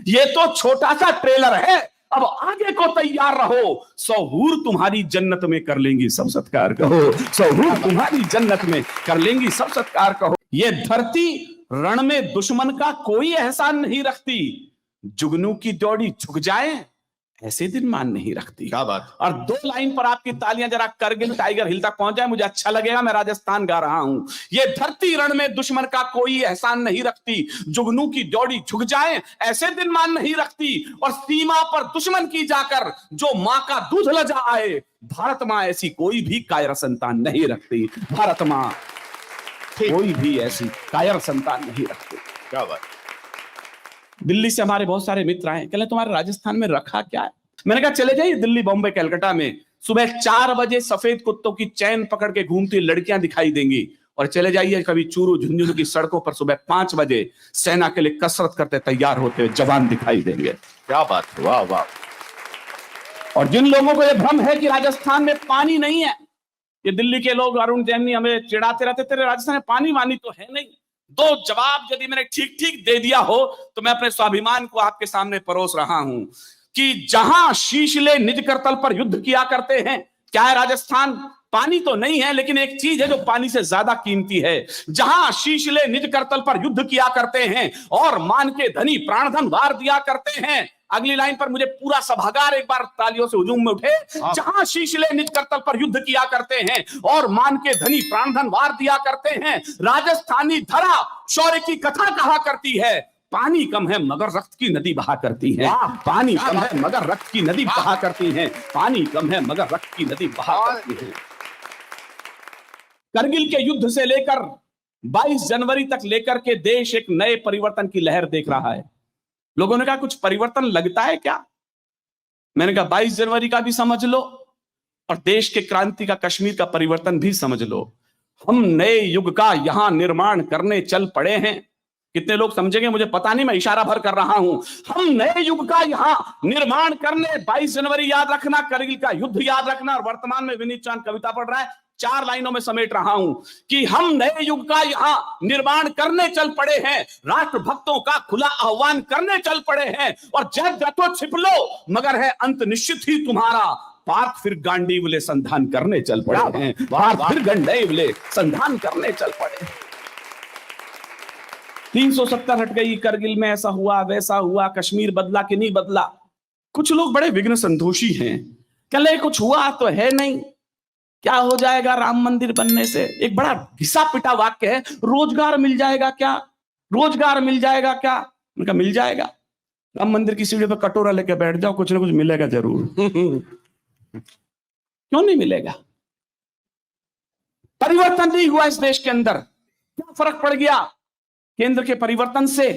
ये तो छोटा सा ट्रेलर है, अब आगे को तैयार रहो। 100 हूर तुम्हारी जन्नत में कर लेंगी सब सत्कार कहो, 100 हूर तुम्हारी जन्नत में कर लेंगी सब सत्कार कहो। ये धरती रण में दुश्मन का कोई एहसान नहीं रखती, जुगनू की दौड़ी झुक जाए ऐसे दिन मान नहीं रखती। क्या बात। और 2 लाइन पर आपकी तालियां जरा करगिल टाइगर हिल तक पहुंच जाए, मुझे अच्छा लगेगा, मैं राजस्थान गा रहा हूं। ये धरती रण में दुश्मन का कोई एहसान नहीं रखती, जुगनू की दौड़ी झुक जाए ऐसे दिन मान नहीं रखती। और सीमा पर दुश्मन की जाकर जो मां का दूध लजा आए, भारत मां ऐसी कोई भी कायर संतान नहीं रखती, भारत मां कोई भी ऐसी कायर संतान नहीं रखती। क्या बात। दिल्ली से हमारे बहुत सारे मित्र आए, कहले तुम्हारे राजस्थान में रखा क्या है? मैंने कहा चले जाइए दिल्ली, बॉम्बे, कलकत्ता में सुबह 4 बजे सफेद कुत्तों की चैन पकड़ के घूमती लड़कियां दिखाई देंगी। और चले जाइए कभी चूरू झुंझुनू की सड़कों पर सुबह 5 बजे सेना के लिए कसरत करते तैयार होते हुए जवान दिखाई देंगे। क्या बात, वाह वाह। और जिन लोगों को यह भ्रम है कि राजस्थान में पानी नहीं है, ये दिल्ली के लोग अरुण जैनी हमें चिढ़ाते रहते, तेरे राजस्थान में पानी वानी तो है नहीं। 2 जवाब यदि मैंने ठीक ठीक दे दिया हो तो मैं अपने स्वाभिमान को आपके सामने परोस रहा हूं कि जहां शीशले निज करतल पर युद्ध किया करते हैं, क्या है राजस्थान? पानी तो नहीं है, लेकिन एक चीज है जो पानी से ज्यादा कीमती है। जहां शीशले निज करतल पर युद्ध किया करते हैं और मान के धनी प्राणधन वार दिया करते हैं। अगली लाइन पर मुझे पूरा सभागार एक बार तालियों से हुजूम में उठे। जहां शीशले निज करतल पर युद्ध किया करते हैं और मान के धनी प्राणधन वार दिया करते हैं, राजस्थानी धरा शौर्य की कथा कहा करती है। पानी कम है मगर रक्त की नदी बहा करती है, पानी कम है मगर रक्त की नदी बहा करती है, पानी कम है मगर रक्त की नदी बहा करती है। करगिल के युद्ध से लेकर 22 जनवरी तक लेकर के देश एक नए परिवर्तन की लहर देख रहा है। लोगों ने कहा कुछ परिवर्तन लगता है क्या? मैंने कहा 22 जनवरी का भी समझ लो और देश के क्रांति का, कश्मीर का परिवर्तन भी समझ लो। हम नए युग का यहां निर्माण करने चल पड़े हैं। कितने लोग समझेंगे मुझे पता नहीं, मैं इशारा भर कर रहा हूं। हम नए युग का यहां निर्माण करने, 22 जनवरी याद रखना, करगिल का युद्ध याद रखना, और वर्तमान में विनीत चांद कविता पढ़ रहा है, 4 लाइनों में समेट रहा हूं कि हम नए युग का यहां निर्माण करने चल पड़े हैं, राष्ट्र भक्तों का खुला आह्वान करने चल पड़े हैं। और जब तो छिप लो मगर है अंत निश्चित ही तुम्हारा, पार्थ फिर गांडीवले संधान करने चल पड़े हैं, पार्थ फिर गांडीवले संधान करने चल पड़े। 370 हट गई, करगिल में ऐसा हुआ वैसा हुआ, कश्मीर बदला कि नहीं बदला। कुछ लोग बड़े विघ्न संतोषी हैं, कहले कुछ हुआ तो है नहीं, क्या हो जाएगा राम मंदिर बनने से? एक बड़ा घिसा पिटा वाक्य है, रोजगार मिल जाएगा क्या, रोजगार मिल जाएगा क्या? उनका मिल जाएगा। राम मंदिर की सीढ़ी पर कटोरा लेके बैठ जाओ, कुछ ना कुछ मिलेगा जरूर। क्यों नहीं मिलेगा? परिवर्तन नहीं हुआ इस देश के अंदर, क्या फर्क पड़ गया केंद्र के परिवर्तन से?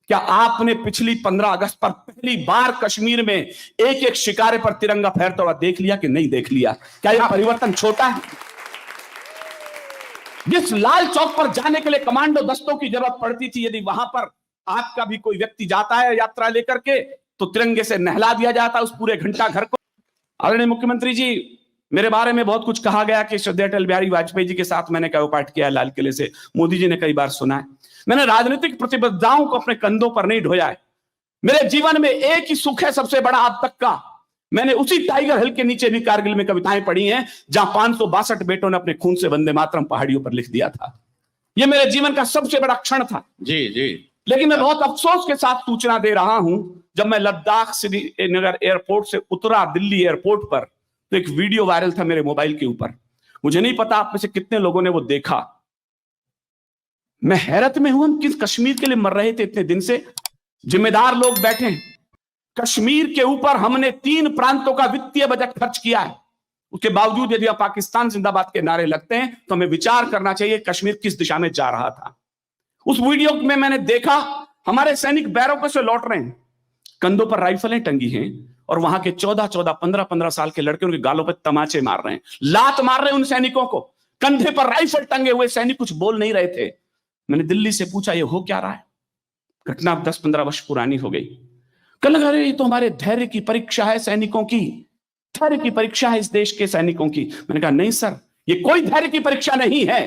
क्या आपने पिछली 15 अगस्त पर पहली बार कश्मीर में एक एक शिकारे पर तिरंगा फहरता हुआ देख लिया कि नहीं देख लिया? क्या यह परिवर्तन छोटा है? जिस लाल चौक पर जाने के लिए कमांडो दस्तों की जरूरत पड़ती थी, यदि वहां पर आपका भी कोई व्यक्ति जाता है यात्रा लेकर के तो तिरंगे से नहला दिया जाता उस पूरे घंटा घर को। आदरणीय मुख्यमंत्री जी, मेरे बारे में बहुत कुछ कहा गया कि श्रद्धेय अटल बिहारी वाजपेयी जी के साथ मैंने कई पाठ किया है लाल किले से, मोदी जी ने कई बार सुना है। मैंने राजनीतिक प्रतिबद्धताओं को अपने कंधों पर नहीं ढोया है। मेरे जीवन में एक ही सुख है सबसे बड़ा आज तक का, मैंने उसी टाइगर हिल के नीचे भी कारगिल में कविताएं पढ़ी हैं जहां 562 बेटों ने अपने खून से वंदे मातरम पहाड़ियों पर लिख दिया था। यह मेरे जीवन का सबसे बड़ा क्षण था। जी जी। लेकिन मैं बहुत अफसोस के साथ सूचना दे रहा हूं, जब मैं लद्दाख श्रीनगर एयरपोर्ट से उतरा दिल्ली एयरपोर्ट पर, तो एक वीडियो वायरल था मेरे मोबाइल के ऊपर। मुझे नहीं पता आप में से कितने लोगों ने वो देखा। मैं हैरत में हूं, हम किस कश्मीर के लिए मर रहे थे इतने दिन से, जिम्मेदार लोग बैठे हैं। कश्मीर के ऊपर हमने 3 प्रांतों का वित्तीय बजट खर्च किया है, उसके बावजूद यदि आप पाकिस्तान जिंदाबाद के नारे लगते हैं तो हमें विचार करना चाहिए कश्मीर किस दिशा में जा रहा था। उस वीडियो में मैंने देखा हमारे सैनिक बैरकों से लौट रहे हैं, कंधों पर राइफलें टंगी हैं और वहां के 14-14, 15-15 साल के लड़के उनके गालों पर तमाचे मार रहे हैं, लात मार रहे हैं उन सैनिकों को। कंधे पर राइफल टंगे हुए सैनिक कुछ बोल नहीं रहे थे। मैंने दिल्ली से पूछा ये हो क्या रहा है? घटना 10-15 वर्ष पुरानी हो गई। कल लगा रहे ये तो हमारे धैर्य की परीक्षा है, सैनिकों की धैर्य की परीक्षा है इस देश के सैनिकों की। मैंने कहा नहीं सर, ये कोई धैर्य की परीक्षा नहीं है।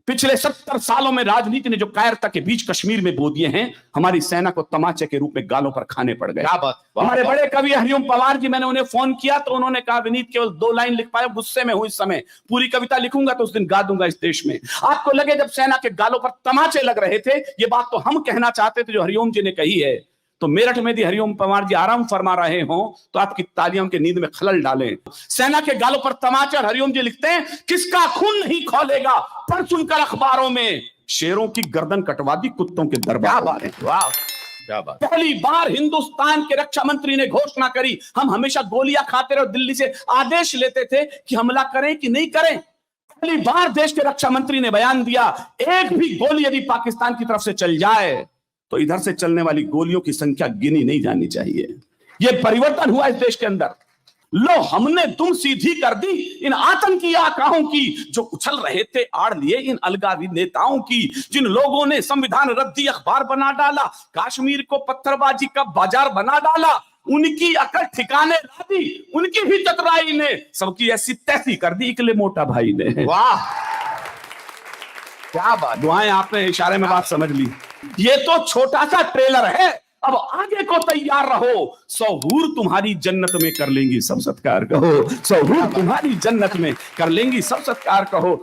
पिछले 70 सालों में राजनीति ने जो कायरता के बीच कश्मीर में बो दिए हैं, हमारी सेना को तमाचे के रूप में गालों पर खाने पड़ गए। क्या बात। हमारे बड़े कवि हरिओम पवार जी, मैंने उन्हें फोन किया तो उन्होंने कहा विनीत केवल 2 लाइन लिख पाया, गुस्से में हूं इस समय, पूरी कविता लिखूंगा तो उस दिन गा दूंगा इस देश में। आपको लगे जब सेना के गालों पर तमाचे लग रहे थे, ये बात तो हम कहना चाहते थे जो हरिओम जी ने कही है, तो मेरठ में भी हरिओम पवार जी आराम फरमा रहे हो तो आपकी तालियों की नींद में खलल डालें। सेना के गालों पर तमाचे और हरिओम जी लिखते हैं किसका खून नहीं खौलेगा, पढ़ सुनकर अखबारों में शेरों की गर्दन कटवा दी कुत्तों के दरबार। वाह, क्या बात। पहली बार हिंदुस्तान के रक्षा मंत्री ने घोषणा करी, हम हमेशा गोलियां खाते रहे, दिल्ली से आदेश लेते थे कि हमला करें कि नहीं करें। पहली बार देश के रक्षा मंत्री ने बयान दिया, एक भी गोली यदि पाकिस्तान की तरफ से चल जाए तो इधर से चलने वाली गोलियों की संख्या गिनी नहीं जानी चाहिए। यह परिवर्तन हुआ इस देश के अंदर। लो, हमने दुम सीधी कर दी इन आतंकी आकाओं की जो उछल रहे थे आड़ लिए इन अलगावी नेताओं की, जिन लोगों ने संविधान रद्दी अखबार बना डाला, कश्मीर को पत्थरबाजी का बाजार बना डाला, उनकी अकल ठिकाने ला दी, उनकी भी चतुराई ने सबकी ऐसी तैसी कर दी इकले मोटा भाई ने। वाह, क्या बात। दुआएं आपने इशारे में बात समझ ली। ये तो छोटा सा ट्रेलर है, अब आगे को तैयार रहो। 100 हूर तुम्हारी जन्नत में कर लेंगी सब सत्कार कहो, 100 हूर तुम्हारी जन्नत में कर लेंगी सब सत्कार कहो।